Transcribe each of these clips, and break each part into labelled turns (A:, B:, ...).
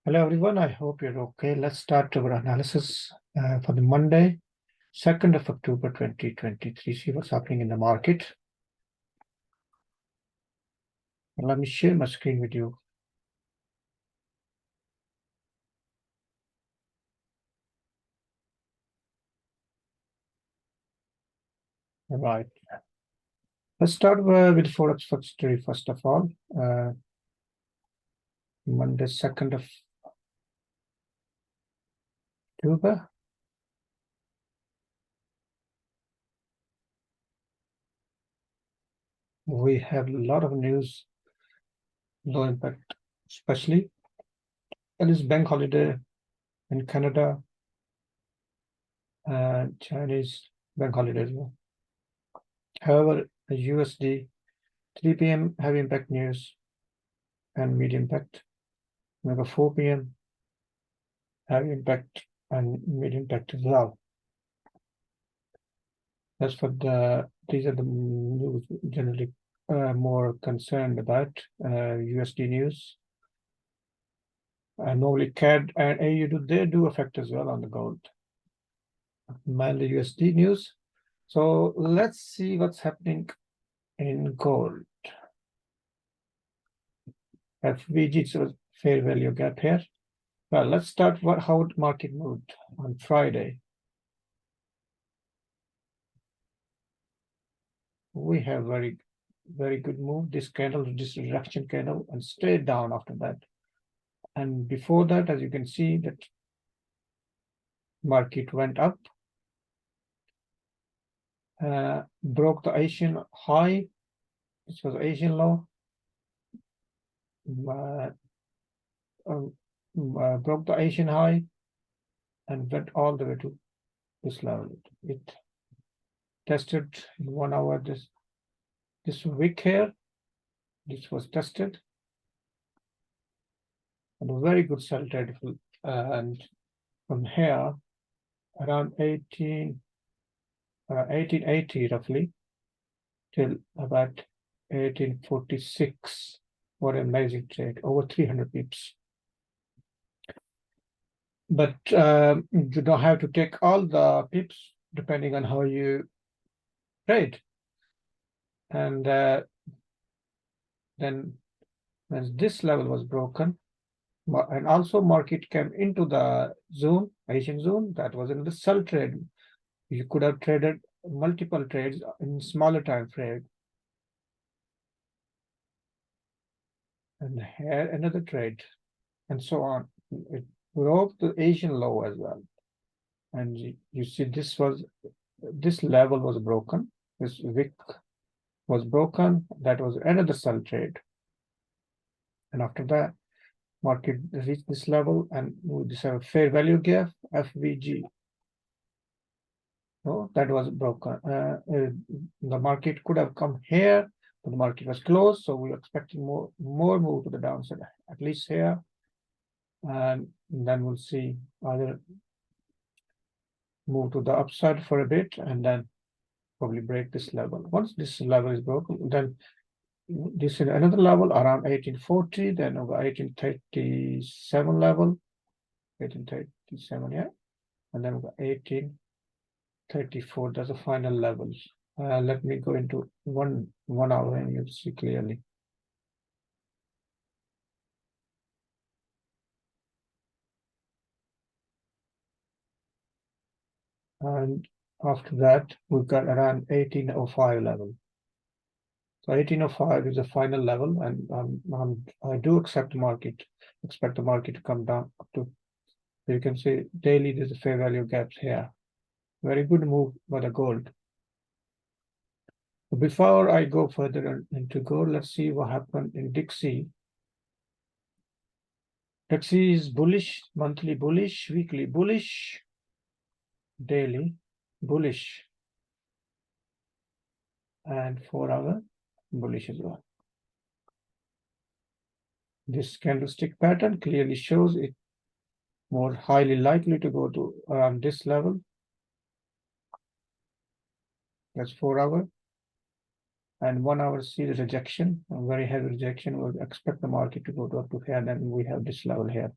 A: Hello everyone, I hope you're okay. Let's start our analysis for the Monday, 2nd of October 2023. See what's happening in the market. Let me share my screen with you. All right. Let's start with Forex Trading first of all. Monday, 2nd of October. We have a lot of news, low impact, especially. And it's bank holiday in Canada and Chinese bank holiday as well. However, the USD 3 p.m. heavy impact news and medium impact. We have a 4 p.m. heavy impact and medium impact as well. That's for these are the news generally more concerned about USD news. Normally CAD and AUD, they do affect as well on the gold. Mainly USD news. So let's see what's happening in gold. FVG, so fair value gap here. Well, let's start how the market moved on Friday. We have very good move. This candle, this reaction candle, and straight down after that. And before that, as you can see, that market went up, broke the Asian high. This was Asian low. Broke the Asian high and went all the way to this level. It tested in 1 hour this wick here. This was tested, and a very good sell trade. And from here, around 1880 roughly till about 1846. What an amazing trade, over 300 pips. But you don't have to take all the pips depending on how you trade. And then when this level was broken, and also market came into the zone, Asian zone, that was in the sell trade. You could have traded multiple trades in smaller time frame. And here another trade, and so on. It broke the Asian low as well. And you see this level was broken. This wick was broken. That was another sell trade. And after that, market reached this level, and this have a fair value gap, FVG. So that was broken. The market could have come here, but the market was closed, so we are expecting more move to the downside, at least here. And then we'll see either move to the upside for a bit and then probably break this level. Once this level is broken, then this is another level around 1840, then over 1837 level, 1837, yeah, and then over 1834. That's the final levels. Let me go into one hour and you'll see clearly. And after that, we've got around 1805 level. So 1805 is the final level, and I do expect the market to come down up to. So you can see daily there's a fair value gaps here. Very good move by the gold. Before I go further into gold, let's see what happened in Dixie. Dixie is bullish, monthly bullish, weekly bullish, daily bullish, and 4 hour bullish as well. This candlestick pattern clearly shows it more highly likely to go to around this level. That's 4 hour. And 1 hour see the rejection, a very heavy rejection. We'll expect the market to go to up to here, then we have this level here.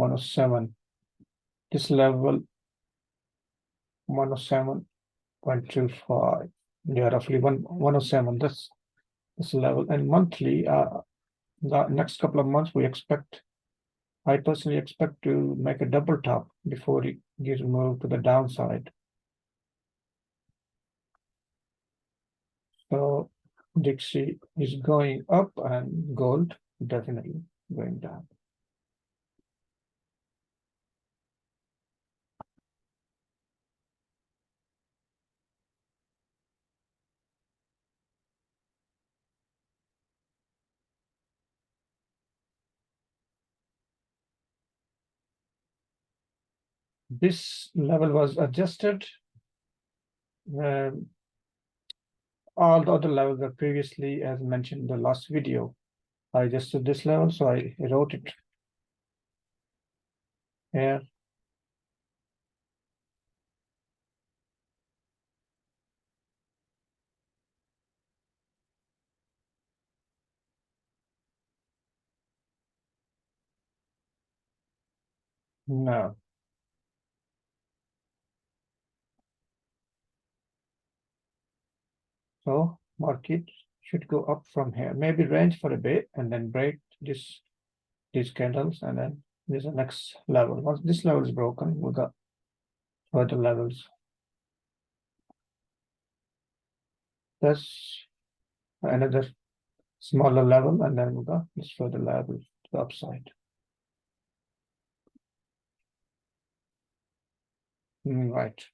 A: 107. This level 107.25. Yeah, roughly 107. That's this level. And monthly, the next couple of months, I personally expect to make a double top before it gets moved to the downside. So Dixie is going up and gold definitely going down. This level was adjusted. All the other levels were previously, as mentioned in the last video. I adjusted this level, so I wrote it here. No. So market should go up from here, maybe range for a bit and then break these candles, and then there's the next level. Once this level is broken, we got further levels. That's another smaller level, and then we got this further level to the upside. Right.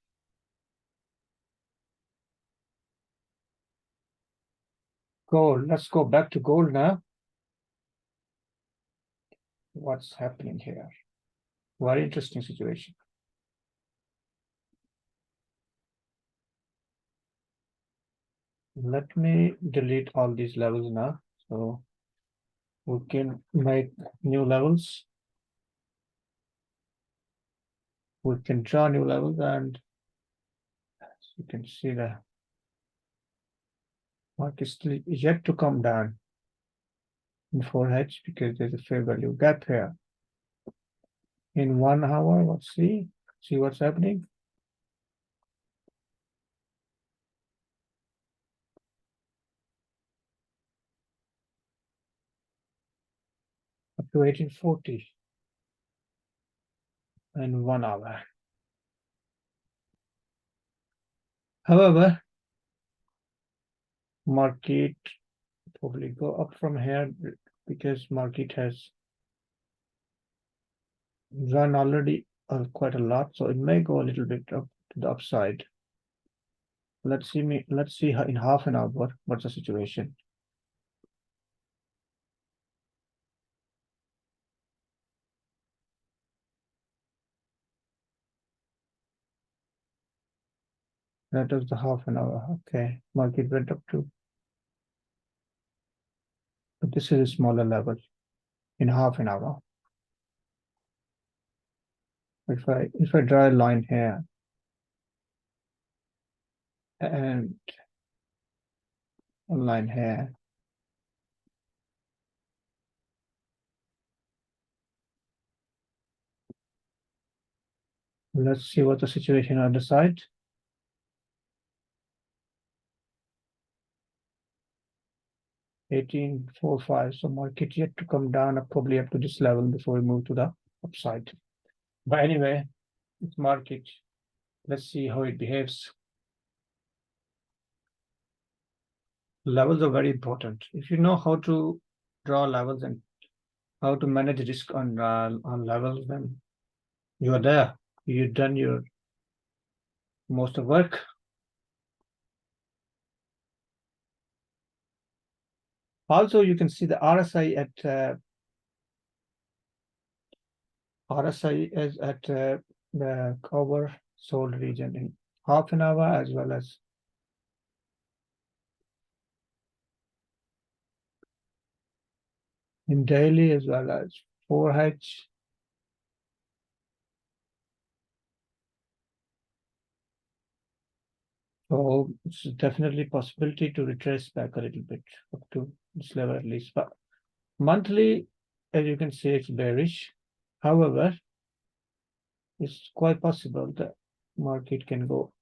A: Gold. Let's go back to gold now. What's happening here? Very interesting situation. Let me delete all these levels now, so we can make new levels. We can draw new levels, and as you can see the market is still yet to come down in 4H because there's a fair value gap here. In 1 hour, let's see what's happening. Up to 1840 in 1 hour. However, market probably go up from here because market has run already quite a lot, so it may go a little bit up to the upside. Let's see in half an hour what's the situation. That was the half an hour. Okay, market went up to, but this is a smaller level in half an hour. If I draw a line here and a line here, let's see what the situation on the side. 1845. So market yet to come down probably up to this level before we move to the upside. But anyway, it's market. Let's see how it behaves. Levels are very important. If you know how to draw levels and how to manage risk on levels, then you are there. You've done your most of work. Also, you can see the RSI is at the cover sold region in half an hour, as well as in daily, as well as 4H. So it's definitely possibility to retrace back a little bit up to this level at least. But monthly, as you can see, it's bearish. However, it's quite possible that market can go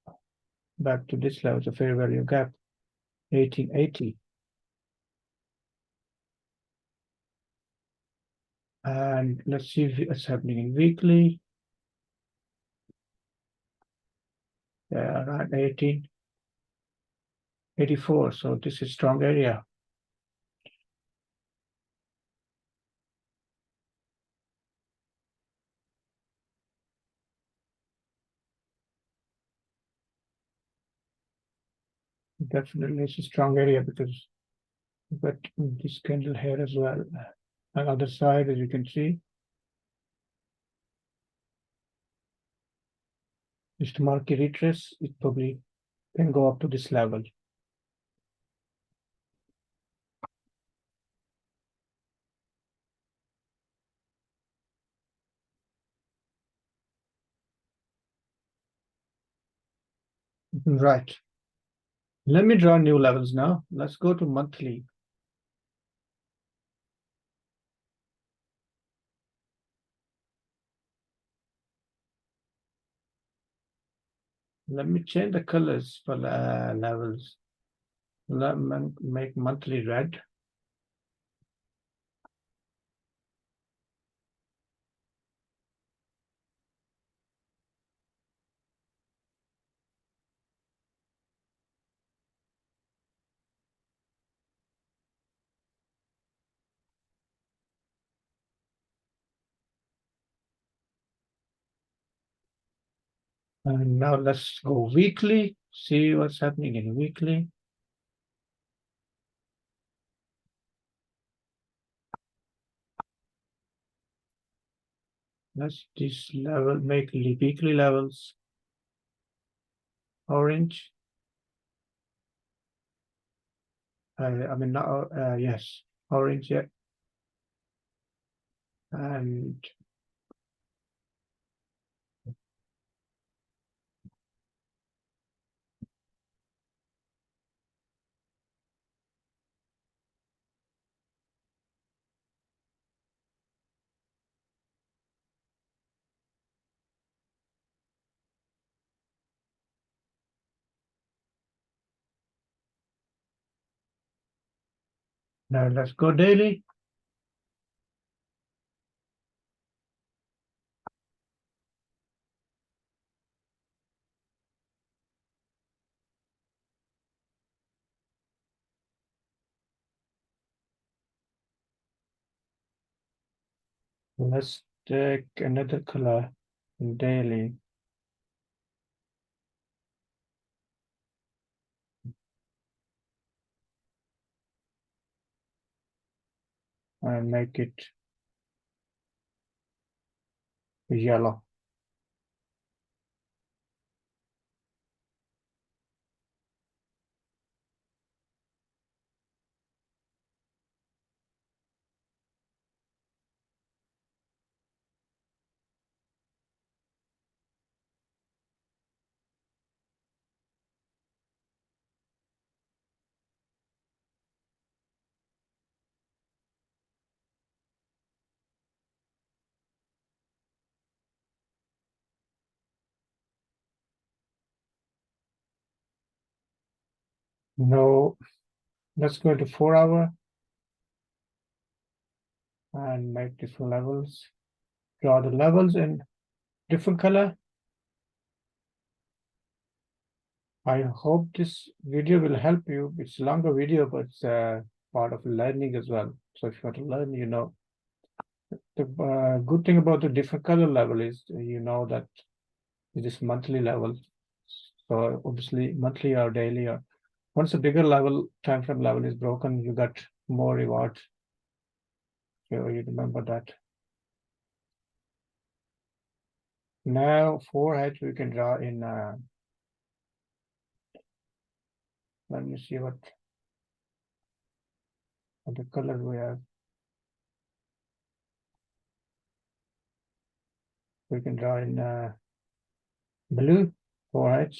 A: back to this level, the fair value gap, 1880. And let's see if it's happening in weekly. Yeah, around 1884. So this is strong area. Definitely it's a strong area because you've got this candle here as well. On the other side, as you can see, if the market retrace, it probably can go up to this level. Right. Let me draw new levels now. Let's go to monthly. Let me change the colors for the levels. Let me make monthly red. And now let's go weekly, see what's happening in weekly. Let's this level make weekly levels orange. I mean, not, yes, orange, yeah. And now let's go daily. Let's take another color in daily. And make it yellow. No, let's go to 4 hour and make different levels. Draw the levels in different color. I hope this video will help you. It's a longer video, but it's part of learning as well. So if you want to learn, you know, the good thing about the different color level is you know that it is monthly level. So obviously monthly or daily or once a bigger level, time frame level is broken, you got more rewards. So you remember that. Now forehead we can draw in let me see what the color we have. We can draw in blue forehead.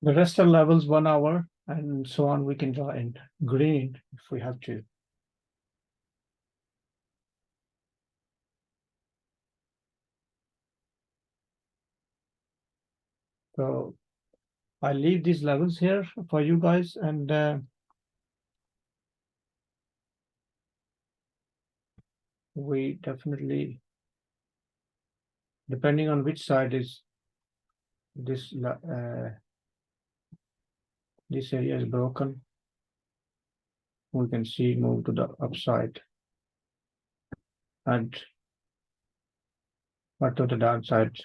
A: The rest are levels 1 hour and so on. We can draw in green if we have to. So I leave these levels here for you guys, and we definitely, depending on which side is this this area is broken, we can see move to the upside and or to the downside.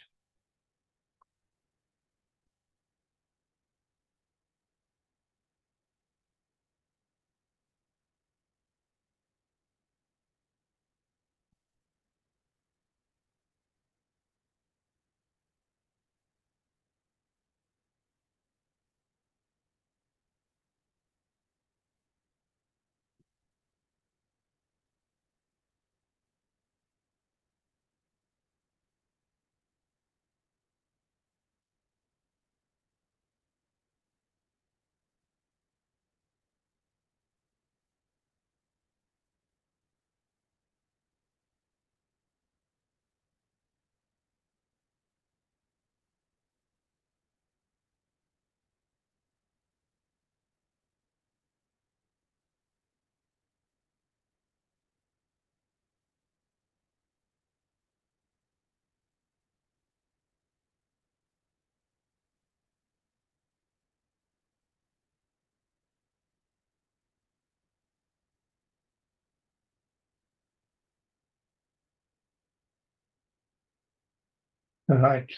A: Right.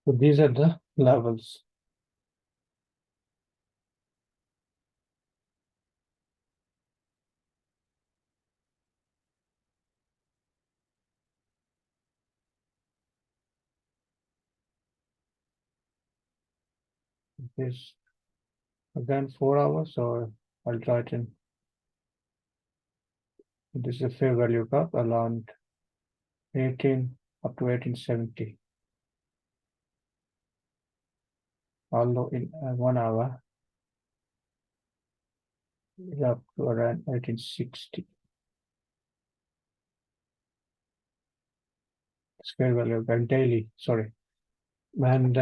A: So these are the levels. This again 4 hours, or I'll try it in. This is a fair value gap around 18 up to 1870. Although in 1 hour, it's up to around 1860. Fair value gap daily, sorry. And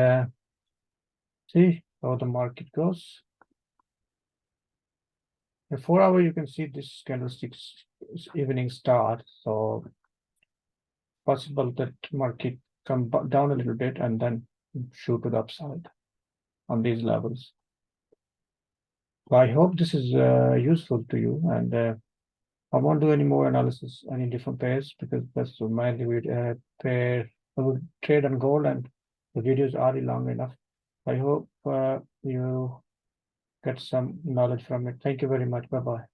A: see how the market goes. In 4 hour, you can see this candlestick's evening start. So possible that market come down a little bit and then shoot to the upside on these levels. So I hope this is useful to you, and I won't do any more analysis, any different pairs, because that's mainly we pair, I would trade on gold, and the videos are long enough. I hope you get some knowledge from it. Thank you very much. Bye bye.